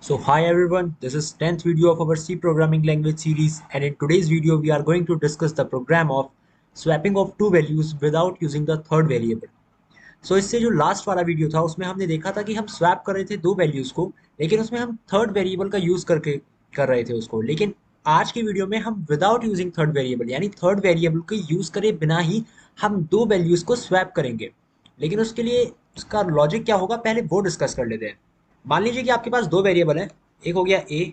So hi everyone, this is 10th video of our C programming language series, and in today's video we are going to discuss the program of swapping of two values without using the third variable. So इससे जो last वाला video था उसमें हमने देखा था कि हम स्वैप कर रहे थे दो वैल्यूज को, लेकिन उसमें हम थर्ड वेरिएबल का यूज करके कर रहे थे उसको। लेकिन आज की वीडियो में हम विदाउट यूजिंग थर्ड वेरिएबल यानी थर्ड वेरिएबल के यूज करे बिना ही हम दो वैल्यूज को स्वैप करेंगे। लेकिन उसके लिए उसका लॉजिक क्या होगा पहले वो डिस्कस कर लेते हैं। मान लीजिए कि आपके पास दो वेरिएबल हैं, एक हो गया ए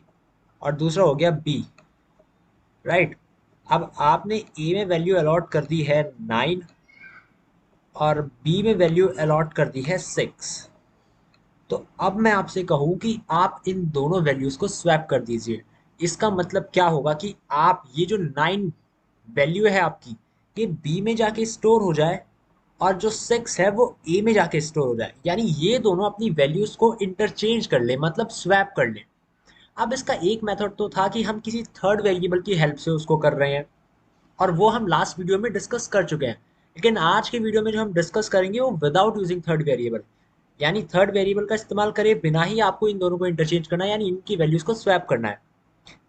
और दूसरा हो गया बी, राइट। अब आपने ए में वैल्यू अलॉट कर दी है 9 और बी में वैल्यू अलॉट कर दी है 6। तो अब मैं आपसे कहूँ कि आप इन दोनों वैल्यूज को स्वैप कर दीजिए। इसका मतलब क्या होगा कि आप ये जो 9 वैल्यू है आपकी, ये बी में जाके स्टोर हो जाए और जो 6 है वो ए में जाके स्टोर हो जाए, यानी ये दोनों अपनी वैल्यूज को इंटरचेंज कर ले, मतलब स्वैप कर ले। अब इसका एक मेथड तो था कि हम किसी थर्ड वेरिएबल की हेल्प से उसको कर रहे हैं, और वो हम लास्ट वीडियो में डिस्कस कर चुके हैं। लेकिन आज के वीडियो में जो हम डिस्कस करेंगे वो विदाउट यूजिंग थर्ड वेरिएबल, यानी थर्ड वेरिएबल का इस्तेमाल करे बिना ही आपको इन दोनों को इंटरचेंज करना है, यानी इनकी वैल्यूज को स्वैप करना है।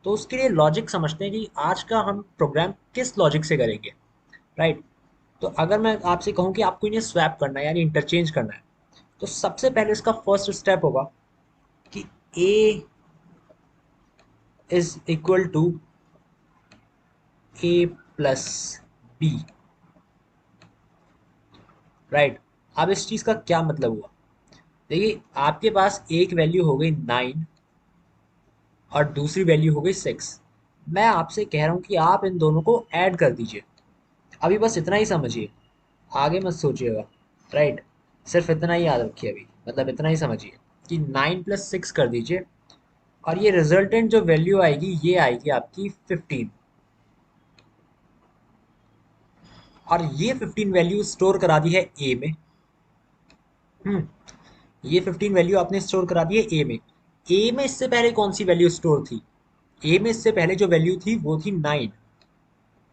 तो उसके लिए लॉजिक समझते हैं कि आज का हम प्रोग्राम किस लॉजिक से करेंगे, राइट। तो अगर मैं आपसे कहूँ कि आपको इन्हें स्वैप करना है यानी इंटरचेंज करना है, तो सबसे पहले इसका फर्स्ट स्टेप होगा कि a is equal to a plus B, right. अब इस चीज का क्या मतलब हुआ, देखिए आपके पास एक वैल्यू हो गई 9 और दूसरी वैल्यू हो गई 6। मैं आपसे कह रहा हूं कि आप इन दोनों को ऐड कर दीजिए। अभी बस इतना ही समझिए, आगे मत सोचिएगा, राइट। सिर्फ इतना ही याद रखिए, अभी मतलब इतना ही समझिए कि 9 प्लस 6 कर दीजिए और ये रिजल्टेंट जो वैल्यू आएगी ये आएगी आपकी 15। और ये 15 वैल्यू स्टोर करा दी है ए में। हम्म, ये 15 वैल्यू आपने स्टोर करा दी है ए में। ए में इससे पहले कौन सी वैल्यू स्टोर थी, ए में इससे पहले जो वैल्यू थी वो थी 9।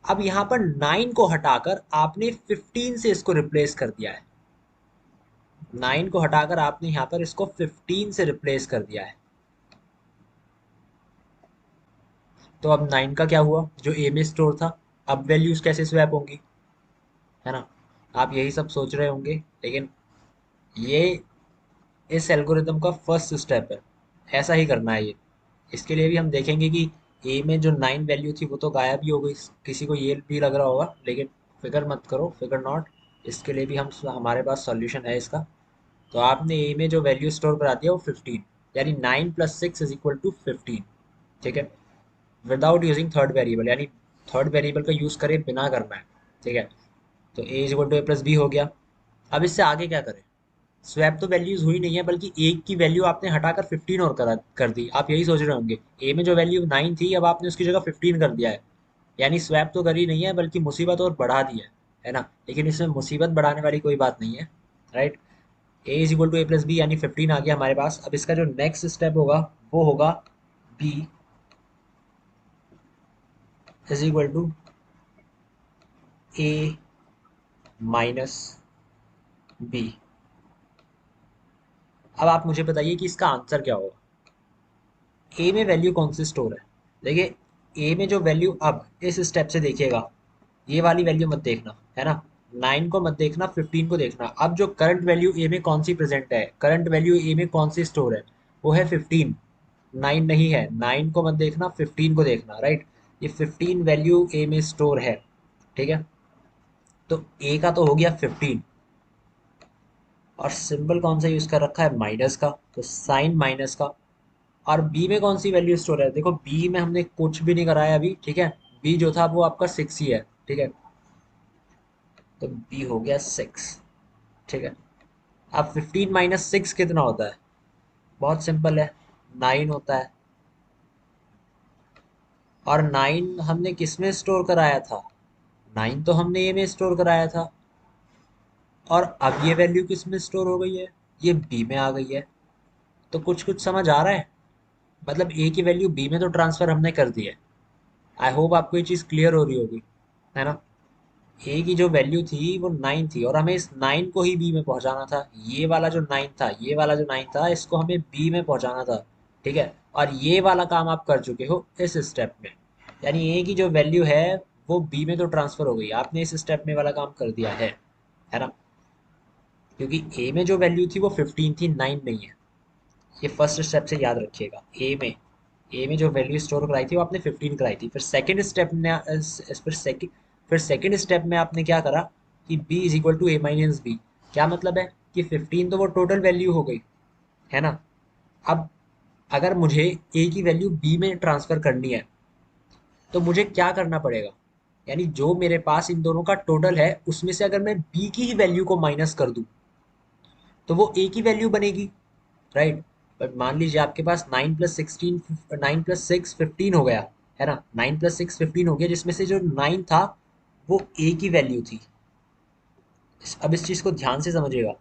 अब यहाँ पर 9 को हटाकर आपने 15 से इसको रिप्लेस कर दिया है। 9 को हटाकर आपने यहाँ पर इसको 15 से रिप्लेस कर दिया है। तो अब 9 का क्या हुआ जो ए में स्टोर था, अब वैल्यूज कैसे स्वैप होंगी, है ना। आप यही सब सोच रहे होंगे, लेकिन ये इस एल्गोरिदम का फर्स्ट स्टेप है, ऐसा ही करना है ये। इसके लिए भी हम देखेंगे कि ए में जो 9 वैल्यू थी वो तो गायब ही हो गई। किसी को ये भी लग रहा होगा, लेकिन फिक्र मत करो, फिक्र नॉट। इसके लिए भी हम हमारे पास सॉल्यूशन है इसका। तो आपने ए में जो वैल्यू स्टोर करा दिया वो 15, यानी 9 प्लस 6 इज इक्वल टू 15, ठीक है। विदाउट यूजिंग थर्ड वेरिएबल, यानी थर्ड वेरिएबल का यूज करे बिना करना है, ठीक है। तो a is equal to A plus b हो गया। अब इससे आगे क्या करें, स्वैप तो वैल्यूज हुई नहीं है, बल्कि एक की वैल्यू आपने हटाकर 15 और कर दी। आप यही सोच रहे होंगे ए में जो वैल्यू 9 थी अब आपने उसकी जगह 15 कर दिया है, यानी स्वैप तो करी नहीं है बल्कि मुसीबत और बढ़ा दी है ना। लेकिन इसमें मुसीबत बढ़ाने वाली कोई बात नहीं है, right. A is equal to A plus B यानी 15 आ गया हमारे पास। अब इसका जो नेक्स्ट स्टेप होगा वो होगा B is equal to A minus B. अब आप मुझे बताइए कि इसका आंसर क्या होगा। ए में वैल्यू कौन सी स्टोर है, देखिए ए में जो वैल्यू, अब इस स्टेप से देखिएगा, ये वाली वैल्यू मत देखना, है ना। 9 को मत देखना, 15 को देखना। अब जो करंट वैल्यू ए में कौन सी प्रेजेंट है, करंट वैल्यू ए में कौन सी स्टोर है, वो है 15, 9 नहीं है। 9 को मत देखना, 15 को देखना, राइट। ये 15 वैल्यू ए में स्टोर है, ठीक है। तो ए का तो हो गया 15, और सिंबल कौन सा यूज कर रखा है, माइनस का, तो साइन माइनस का। और बी में कौन सी वैल्यू स्टोर है, देखो बी में हमने कुछ भी नहीं कराया अभी, ठीक है। बी जो था वो आपका 6 ही है, ठीक है। तो बी हो गया 6, ठीक है। अब 15 माइनस 6 कितना होता है, बहुत सिंपल है, 9 होता है। और 9 हमने किस में स्टोर कराया था, 9 तो हमने ए में स्टोर कराया था। और अब ये वैल्यू किस में स्टोर हो गई है, ये बी में आ गई है। तो कुछ कुछ समझ आ रहा है, मतलब ए की वैल्यू बी में तो ट्रांसफर हमने कर दी है। आई होप आपको ये चीज़ क्लियर हो रही होगी, है ना। ए की जो वैल्यू थी वो 9 थी और हमें इस 9 को ही बी में पहुंचाना था। ये वाला जो 9 था, ये वाला जो 9 था, इसको हमें बी में पहुंचाना था। ठीक है, और ये वाला काम आप कर चुके हो इस स्टेप में, यानी ए की जो वैल्यू है वो बी में तो ट्रांसफर हो गई, आपने इस स्टेप में वाला काम कर दिया है ना। क्योंकि ए में जो वैल्यू थी वो 15 थी, 9 नहीं है। ये फर्स्ट स्टेप से याद रखिएगा। ए में जो वैल्यू स्टोर कराई थी वो आपने 15 कराई थी। फिर सेकंड स्टेप में आपने क्या करा कि b is equal to A minus B. क्या मतलब है कि 15 तो वो टोटल वैल्यू हो गई, है ना। अब अगर मुझे ए की वैल्यू बी में ट्रांसफर करनी है तो मुझे क्या करना पड़ेगा, यानी जो मेरे पास इन दोनों का टोटल है उसमें से अगर मैं बी की ही वैल्यू को माइनस कर दूं तो वो ए की वैल्यू बनेगी, राइट। बट मान लीजिए आपके पास 9 प्लस 16, 9 प्लस 6 15 हो गया, है ना। 9 प्लस 6 15 हो गया, जिसमें से जो 9 था वो ए की वैल्यू थी। अब इस चीज को ध्यान से समझिएगा,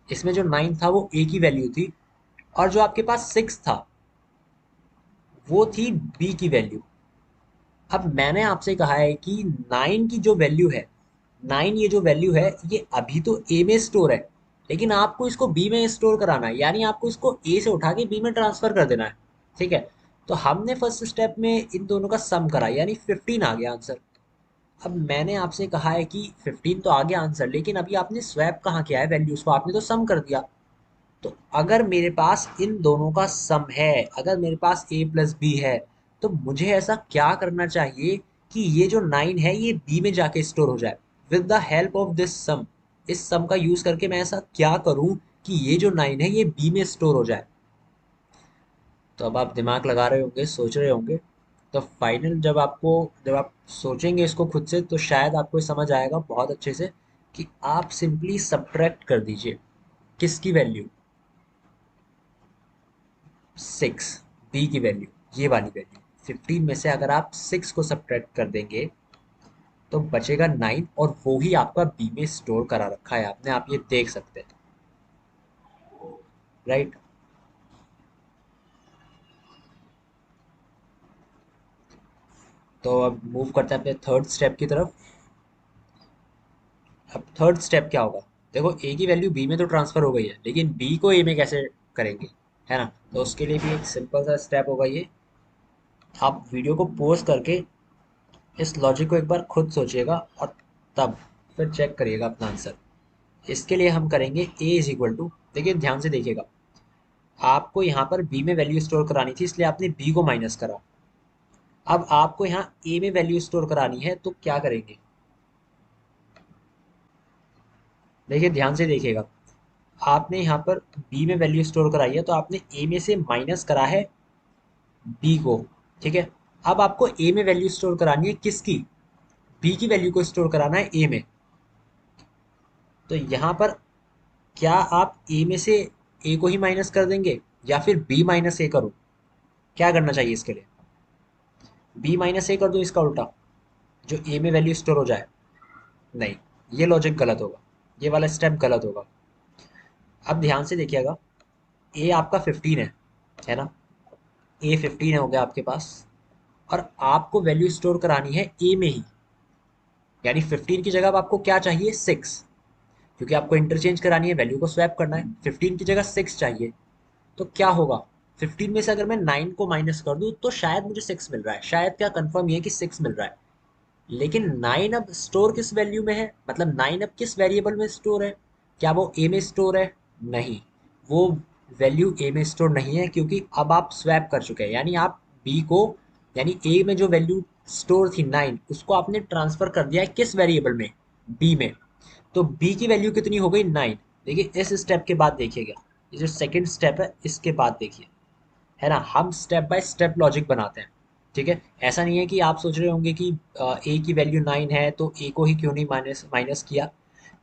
इसमें जो 9 था वो ए की वैल्यू थी, और जो आपके पास 6 था वो थी बी की वैल्यू। अब मैंने आपसे कहा है कि 9 की जो वैल्यू है, 9 ये जो वैल्यू है ये अभी तो ए में स्टोर है, लेकिन आपको इसको बी में स्टोर कराना है, यानी आपको इसको ए से उठा के बी में ट्रांसफर कर देना है, ठीक है। तो हमने फर्स्ट स्टेप में इन दोनों का सम करा, यानी 15 आ गया आंसर। अब मैंने आपसे कहा है कि 15 तो आ गया आंसर, लेकिन अभी आपने स्वैप कहाँ किया है वैल्यूज को, आपने तो सम कर दिया। तो अगर मेरे पास इन दोनों का सम है, अगर मेरे पास a प्लस बी है, तो मुझे ऐसा क्या करना चाहिए कि ये जो 9 है ये b में जाके स्टोर हो जाए with the help of this sum. इस सम का यूज करके मैं ऐसा क्या करूं कि ये जो 9 है ये b में स्टोर हो जाए। तो अब आप दिमाग लगा रहे होंगे, सोच रहे होंगे। तो फाइनल जब आप सोचेंगे इसको खुद से तो शायद आपको समझ आएगा बहुत अच्छे से कि आप सिंपली सब्ट्रैक्ट कर दीजिए किसकी वैल्यू, 6, बी की वैल्यू, ये वाली वैल्यू 15 में से अगर आप 6 को सब्ट्रैक्ट कर देंगे तो बचेगा 9, और वो ही आपका बी में स्टोर करा रखा है आपने, आप ये देख सकते हैं, राइट। तो अब मूव करते हैं अपने थर्ड स्टेप की तरफ। अब थर्ड स्टेप क्या होगा, देखो ए की वैल्यू बी में तो ट्रांसफर हो गई है, लेकिन बी को ए में कैसे करेंगे, है ना। तो उसके लिए भी एक सिंपल सा स्टेप होगा ये। आप वीडियो को पॉज करके इस लॉजिक को एक बार खुद सोचिएगा और तब फिर चेक करिएगा अपना आंसर। इसके लिए हम करेंगे a इज इक्वल टू, देखिए ध्यान से देखिएगा, आपको यहाँ पर b में वैल्यू स्टोर करानी थी इसलिए आपने b को माइनस करा। अब आपको यहाँ a में वैल्यू स्टोर करानी है तो क्या करेंगे, देखिए ध्यान से देखिएगा, आपने यहाँ पर b में वैल्यू स्टोर कराई है तो आपने a में से माइनस करा है b को, ठीक है। अब आपको a में वैल्यू स्टोर करानी है किसकी, b की वैल्यू को स्टोर कराना है a में। तो यहाँ पर क्या आप a में से a को ही माइनस कर देंगे या फिर b माइनस a करूँ, क्या करना चाहिए इसके लिए, b माइनस a कर दो इसका उल्टा, जो a में वैल्यू स्टोर हो जाए। नहीं, ये लॉजिक गलत होगा, ये वाला स्टेप गलत होगा। अब ध्यान से देखिएगा, a आपका 15 है ना, a 15 हो गया आपके पास, और आपको वैल्यू स्टोर करानी है a में ही, यानी 15 की जगह अब आपको क्या चाहिए, 6, क्योंकि आपको इंटरचेंज करानी है, वैल्यू को स्वैप करना है, 15 की जगह 6 चाहिए। तो क्या होगा, 15 में से अगर मैं 9 को माइनस कर दूं तो शायद मुझे 6 मिल रहा है, शायद क्या कंफर्म ये है कि 6 मिल रहा है। लेकिन 9 अब स्टोर किस वैल्यू में है, मतलब 9 अब किस वेरिएबल में स्टोर है, क्या वो ए में स्टोर है, नहीं, वो वैल्यू ए में स्टोर नहीं है, क्योंकि अब आप स्वैप कर चुके हैं, यानी आप बी को, यानी ए में जो वैल्यू स्टोर थी 9 उसको आपने ट्रांसफर कर दिया है किस वेरिएबल में, बी में। तो बी की वैल्यू कितनी हो गई, 9। देखिए इस स्टेप के बाद देखिएगा, ये जो सेकंड स्टेप है इसके बाद देखिए, है ना, हम स्टेप बाय स्टेप लॉजिक बनाते हैं, ठीक है। ऐसा नहीं है कि आप सोच रहे होंगे कि ए की वैल्यू 9 है तो ए को ही क्यों नहीं माइनस माइनस किया।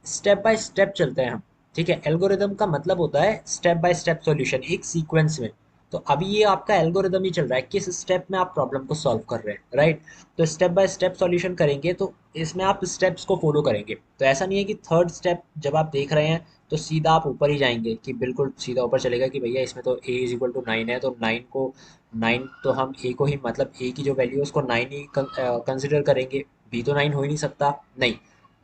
स्टेप बाय स्टेप चलते हैं हम, ठीक है। एल्गोरिदम का मतलब होता है स्टेप बाय स्टेप सॉल्यूशन, एक सीक्वेंस में। तो अभी ये आपका एल्गोरिदम ही चल रहा है, किस स्टेप में आप प्रॉब्लम को सॉल्व कर रहे हैं, राइट। तो स्टेप बाय स्टेप सॉल्यूशन करेंगे तो इसमें आप स्टेप्स को फॉलो करेंगे, तो ऐसा नहीं है कि थर्ड स्टेप जब आप देख रहे हैं तो सीधा आप ऊपर ही जाएंगे, कि बिल्कुल सीधा ऊपर चलेगा कि भैया इसमें तो a इज इक्वल टू 9 है तो 9 को, 9 तो हम a को ही, मतलब a की जो वैल्यू है उसको 9 ही कंसिडर करेंगे, b तो 9 हो ही नहीं सकता, नहीं।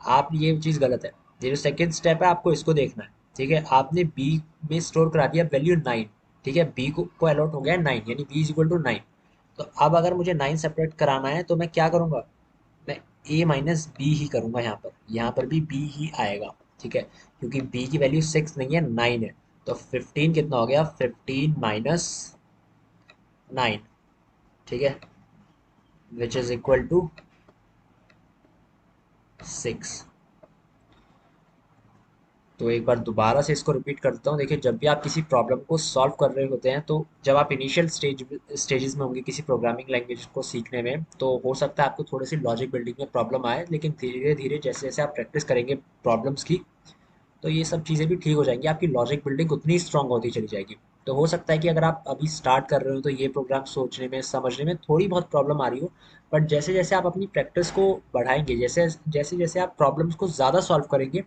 आप ये चीज़ गलत है, ये जो सेकंड स्टेप है आपको इसको देखना है, ठीक है। आपने बी में स्टोर करा दिया वैल्यू 9, ठीक है, बी को अलॉट हो गया 9, यानी बी इज इक्वल टू 9। तो अब अगर मुझे 9 सेपरेट कराना है तो मैं क्या करूँगा, मैं ए माइनस बी ही करूँगा। यहाँ पर भी बी ही आएगा, ठीक है, क्योंकि बी की वैल्यू 6 नहीं है, 9 है। तो 15 कितना हो गया, 15 माइनस 9, ठीक है, विच इज इक्वल टू 6। तो एक बार दोबारा से इसको रिपीट करता हूँ। देखिए, जब भी आप किसी प्रॉब्लम को सॉल्व कर रहे होते हैं, तो जब आप इनिशियल स्टेजेस में होंगे किसी प्रोग्रामिंग लैंग्वेज को सीखने में, तो हो सकता है आपको थोड़ी सी लॉजिक बिल्डिंग में प्रॉब्लम आए, लेकिन धीरे धीरे जैसे जैसे आप प्रैक्टिस करेंगे प्रॉब्लम्स की, तो ये सब चीज़ें भी ठीक हो जाएंगी, आपकी लॉजिक बिल्डिंग उतनी स्ट्रांग होती चली जाएगी। तो हो सकता है कि अगर आप अभी स्टार्ट कर रहे हो तो ये प्रोग्राम सोचने में समझने में थोड़ी बहुत प्रॉब्लम आ रही हो, बट जैसे जैसे आप अपनी प्रैक्टिस को बढ़ाएंगे, जैसे जैसे जैसे आप प्रॉब्लम्स को ज़्यादा सॉल्व करेंगे,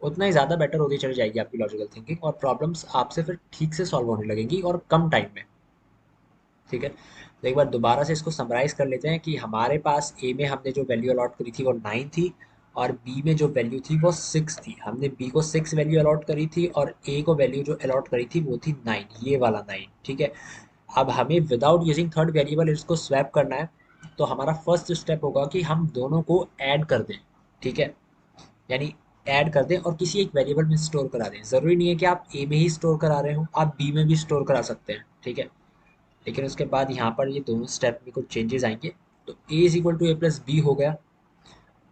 उतना ही ज़्यादा बेटर होती चली जाएगी आपकी लॉजिकल थिंकिंग, और प्रॉब्लम्स आपसे फिर ठीक से सॉल्व होने लगेंगी और कम टाइम में, ठीक है। तो एक बार दोबारा से इसको समराइज कर लेते हैं कि हमारे पास ए में हमने जो वैल्यू अलॉट करी थी वो 9 थी, और बी में जो वैल्यू थी वो 6 थी। हमने बी को 6 वैल्यू अलॉट करी थी, और ए को वैल्यू जो अलॉट करी थी वो थी 9, ये वाला 9, ठीक है। अब हमें विदाउट यूजिंग थर्ड वेरिएबल इसको स्वैप करना है। तो हमारा फर्स्ट स्टेप होगा कि हम दोनों को ऐड कर दें, ठीक है, यानी ऐड कर दें और किसी एक वेरिएबल में स्टोर करा दें। ज़रूरी नहीं है कि आप ए में ही स्टोर करा रहे हो, आप बी में भी स्टोर करा सकते हैं, ठीक है। लेकिन उसके बाद यहाँ पर ये दोनों स्टेप में कुछ चेंजेस आएंगे। तो a is equal to A plus b हो गया,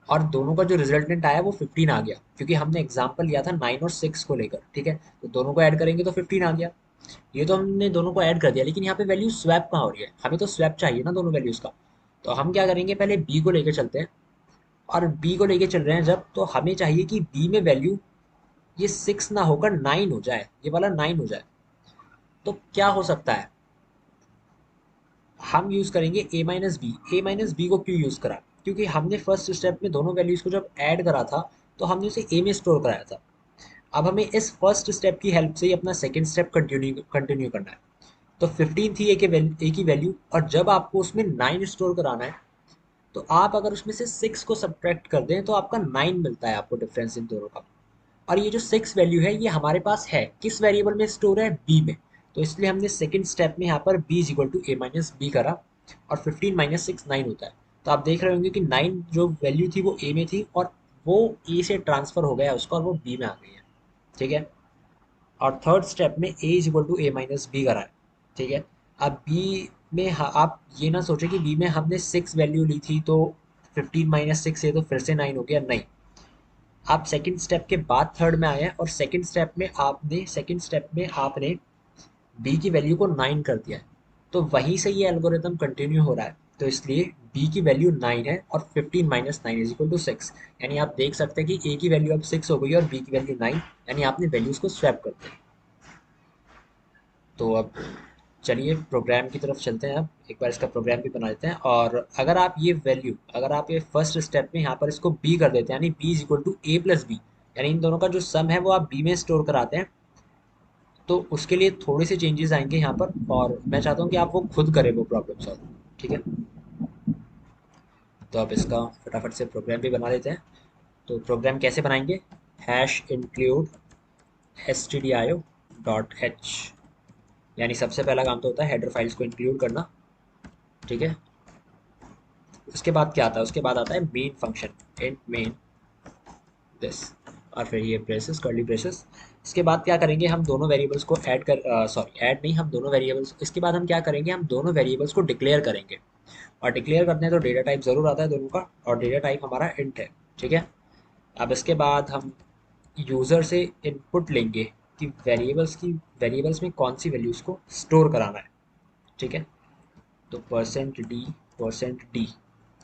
और दोनों का जो रिजल्टेंट आया वो 15 आ गया, क्योंकि हमने एग्जाम्पल लिया था 9 और 6 को लेकर, ठीक है। तो दोनों को ऐड करेंगे तो 15 आ गया। ये तो हमने दोनों को ऐड कर दिया, लेकिन यहाँ पे वैल्यू स्वैप कहाँ हो रही है, हमें तो स्वैप चाहिए ना दोनों वैल्यूज का। तो हम क्या करेंगे, पहले बी को लेकर चलते हैं, और बी को लेके चल रहे हैं जब, तो हमें चाहिए कि बी में वैल्यू ये 6 ना होकर 9 हो जाए, ये वाला 9 हो जाए। तो क्या हो सकता है, हम यूज करेंगे ए माइनस बी। ए माइनस बी को क्यों यूज करा, क्योंकि हमने फर्स्ट स्टेप में दोनों वैल्यूज को जब ऐड करा था तो हमने उसे ए में स्टोर कराया था। अब हमें इस फर्स्ट स्टेप की हेल्प से ही अपना सेकेंड स्टेप कंटिन्यू कंटिन्यू करना है। तो 15 थी ए की वैल्यू, और जब आपको उसमें 9 स्टोर कराना है, तो आप अगर उसमें से 6 को सब्ट्रैक्ट कर दें तो आपका 9 मिलता है आपको, डिफरेंस इन दोनों का। और ये जो 6 वैल्यू है ये हमारे पास है किस वेरिएबल में स्टोर है, बी में। तो इसलिए हमने सेकंड स्टेप में यहाँ पर B is equal to A minus B करा, और 15 माइनस 6 9 होता है। तो आप देख रहे होंगे कि 9 जो वैल्यू थी वो ए में थी, और वो ए से ट्रांसफर हो गया उसका, और वो बी में आ गई है, ठीक है। और थर्ड स्टेप में a is equal to A minus B करा है, ठीक है। अब बी में आप ये ना सोचें कि बी में हमने 6 वैल्यू ली थी तो 15 माइनस 6 है तो फिर से 9 हो गया, नहीं। आप सेकंड स्टेप के बाद थर्ड में आए हैं, और सेकंड स्टेप में आपने बी की वैल्यू को 9 कर दिया है। तो वहीं से ये एल्गोरिथम कंटिन्यू हो रहा है। तो इसलिए बी की वैल्यू 9 है, और 15 माइनस 9 इज इक्वल टू 6। यानी आप देख सकते हैं कि ए की वैल्यू अब 6 हो गई और बी की वैल्यू 9, यानी आपने वैल्यूज को स्वैप कर दिया। तो अब चलिए प्रोग्राम की तरफ चलते हैं। अब एक बार इसका प्रोग्राम भी बना देते हैं, और अगर आप ये फर्स्ट स्टेप में यहाँ पर इसको बी कर देते हैं, यानी B is equal to A plus B, यानी इन दोनों का जो सम है वो आप बी में स्टोर कराते हैं, तो उसके लिए थोड़े से चेंजेस आएंगे यहाँ पर, और मैं चाहता हूँ कि आप वो खुद करें वो प्रॉब्लम सॉल्व, ठीक है। तो अब इसका फटाफट से प्रोग्राम भी बना लेते हैं। तो प्रोग्राम कैसे बनाएंगे, hash include S T D I O dot H, यानी सबसे पहला काम तो होता है हेडर फाइल्स को इंक्लूड करना, ठीक है। उसके बाद क्या आता है, उसके बाद आता है main function, int main this, और फिर ये ब्रेसेस, कर्ली ब्रेसेस। इसके बाद क्या करेंगे, हम दोनों वेरिएबल्स को ऐड कर, सॉरी ऐड नहीं, हम दोनों वेरिएबल्स, इसके बाद हम क्या करेंगे, हम दोनों वेरिएबल्स को डिक्लेयर करेंगे। और डिक्लेयर करते हैं तो डेटा टाइप ज़रूर आता है दोनों का, और डेटा टाइप हमारा इंट है, ठीक है। अब इसके बाद हम यूज़र से इनपुट लेंगे कि वेरिएबल्स में कौन सी वैल्यूज़ को स्टोर कराना है, ठीक है। तो परसेंट डी,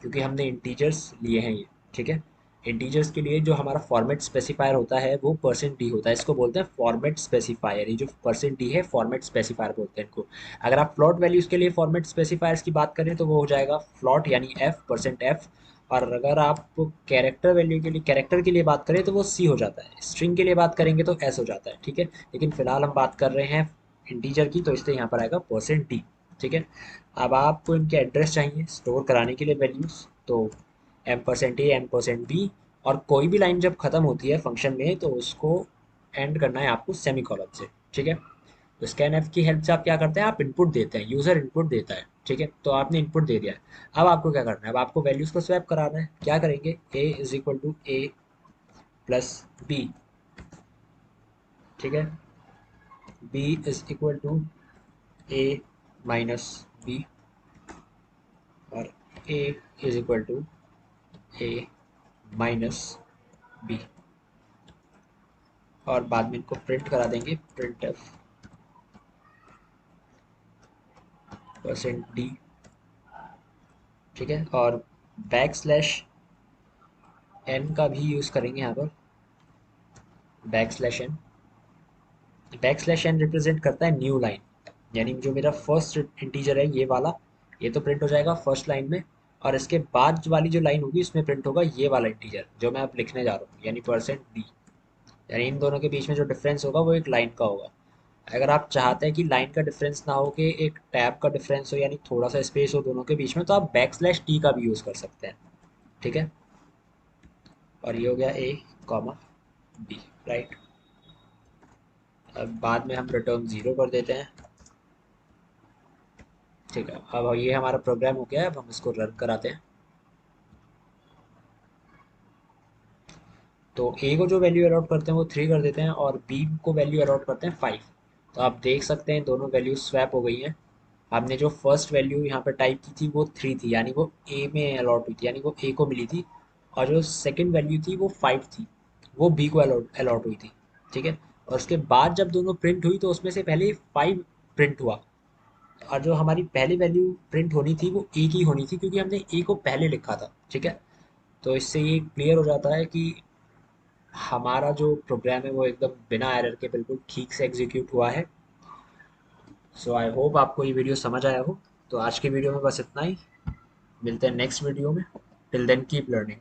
क्योंकि हमने इंटीजर्स लिए हैं ये, ठीक है। इंटीजर्स के लिए जो हमारा फॉर्मेट स्पेसिफायर होता है वो परसेंट डी होता है, इसको बोलते हैं फॉर्मेट स्पेसिफायर। ये जो परसेंट डी है फॉर्मेट स्पेसिफायर बोलते हैं इनको। अगर आप फ्लॉट वैल्यूज़ के लिए फॉर्मेट स्पेसिफायर्स की बात करें तो वो हो जाएगा फ्लॉट, यानी एफ, परसेंट एफ। और अगर आप कैरेक्टर के लिए बात करें तो वो सी हो जाता है, स्ट्रिंग के लिए बात करेंगे तो एस हो जाता है, ठीक है। लेकिन फिलहाल हम बात कर रहे हैं इंटीजर की, तो इसलिए यहाँ पर आएगा परसेंट डी, ठीक है। अब आपको इनके एड्रेस चाहिए स्टोर कराने के लिए वैल्यूज़, तो m%a m%b, और कोई भी लाइन जब खत्म होती है फंक्शन में तो उसको एंड करना है आपको सेमी कॉलन से, ठीक है। तो स्कैन एफ की हेल्प से आप क्या करते हैं, आप इनपुट देते हैं, यूजर इनपुट देता है, ठीक है। तो आपने इनपुट दे दिया है, अब आपको क्या करना है, अब आपको वैल्यूज को स्वैप कराना है। क्या करेंगे, a is equal to A plus b, ठीक है, b is equal to A minus b, और a is equal to A minus b, और बाद में इनको प्रिंट करा देंगे, प्रिंट एफ परसेंट डी, ठीक है। और बैक स्लैश एन का भी यूज़ करेंगे यहाँ पर, back slash N, back slash N represent करता है न्यू लाइन, यानी जो मेरा फर्स्ट इंटीजर है ये वाला, ये तो प्रिंट हो जाएगा फर्स्ट लाइन में, और इसके बाद वाली जो लाइन होगी उसमें प्रिंट होगा ये वाला इंटीजर जो मैं अब लिखने जा रहा हूँ, यानी परसेंट डी। यानी इन दोनों के बीच में जो डिफरेंस होगा वो एक लाइन का होगा। अगर आप चाहते हैं कि लाइन का डिफरेंस ना हो कि एक टैब का डिफरेंस हो, यानी थोड़ा सा स्पेस हो दोनों के बीच में, तो आप बैक स्लैश टी का भी यूज़ कर सकते हैं, ठीक है। और ये हो गया ए कॉमा बी, राइट। अब बाद में हम रिटर्न ज़ीरो कर देते हैं, ठीक है। अब ये हमारा प्रोग्राम हो गया है, अब हम इसको रन कराते हैं। तो ए को जो वैल्यू अलॉट करते हैं वो 3 कर देते हैं, और बी को वैल्यू अलॉट करते हैं 5। तो आप देख सकते हैं दोनों वैल्यू स्वैप हो गई हैं। आपने जो फर्स्ट वैल्यू यहाँ पर टाइप की थी वो 3 थी, यानी वो ए में अलॉट हुई थी, यानी वो ए को मिली थी। और जो सेकंड वैल्यू थी वो 5 थी, वो बी को अलॉट अलॉट हुई थी, ठीक है। और उसके बाद जब दोनों प्रिंट हुई तो उसमें से पहले 5 प्रिंट हुआ, और जो हमारी पहली वैल्यू प्रिंट होनी थी वो ए की होनी थी, क्योंकि हमने ए को पहले लिखा था, ठीक है। तो इससे ये क्लियर हो जाता है कि हमारा जो प्रोग्राम है वो एकदम बिना एरर के बिल्कुल ठीक से एग्जीक्यूट हुआ है। सो आई होप आपको ये वीडियो समझ आया हो। तो आज के वीडियो में बस इतना ही, मिलते हैं नेक्स्ट वीडियो में। Till then keep learning.